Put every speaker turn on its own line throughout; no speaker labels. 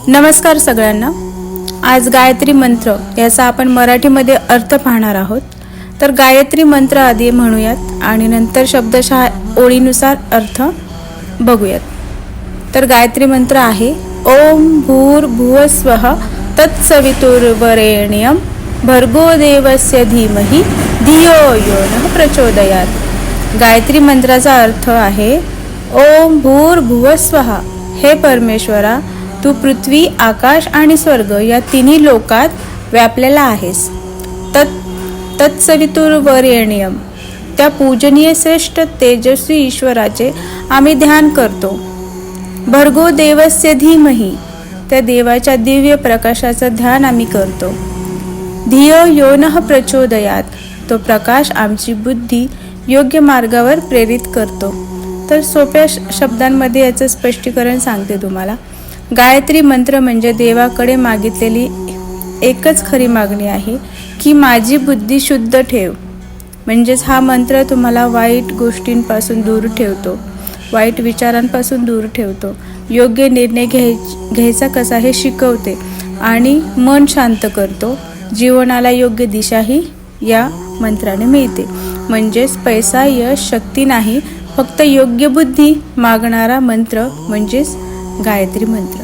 नमस्कार सगळ्यांना। आज गायत्री मंत्र याचा आपण मराठीमध्ये अर्थ पाहणार आहोत। तर गायत्री मंत्र आधी म्हणूयात आणि नंतर शब्दशः ओळीनुसार अर्थ बघूयात। तर गायत्री मंत्र आहे ओम भूर्भुवस्वः तत्सवितुर्वरेण्यं भर्गो देवस्य धीमहि धियो यो नः प्रचोदयात्। गायत्री मंत्राचा अर्थ आहे ओम भूर्भुवस्वः, हे परमेश्वरा, तू पृथ्वी, आकाश आणि स्वर्ग या तिन्ही लोकात व्यापलेला आहेस। तत्सवितुर्वरेण्यं, त्या पूजनीय श्रेष्ठ तेजस्वी ईश्वराचे आम्ही ध्यान करतो। भर्गो देवस्य धीमहि, त्या देवाच्या दिव्य प्रकाशाचं ध्यान आम्ही करतो। धियो यो नः प्रचोदयात्, तो प्रकाश आमची बुद्धी योग्य मार्गावर प्रेरित करतो। तर सोप्या शब्दांमध्ये याचं स्पष्टीकरण सांगते तुम्हाला। गायत्री मंत्र म्हणजे देवाकडे मागितलेली एकच खरी मागणी आहे की माझी बुद्धी शुद्ध ठेव। म्हणजेच हा मंत्र तुम्हाला वाईट गोष्टींपासून दूर ठेवतो, वाईट विचारांपासून दूर ठेवतो, योग्य निर्णय घ्यायचा कसा हे शिकवते आणि मन शांत करतो। जीवनाला योग्य दिशाही या मंत्राने मिळते। म्हणजेच पैसा, यश, शक्ती नाही, फक्त योग्य बुद्धी मागणारा मंत्र म्हणजेच गायत्री मंत्र।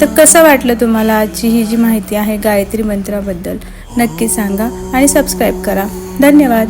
तर कसं वाटलं तुम्हाला आजची ही जी माहिती आहे गायत्री मंत्राबद्दल, नक्की सांगा आणि सबस्क्राईब करा। धन्यवाद।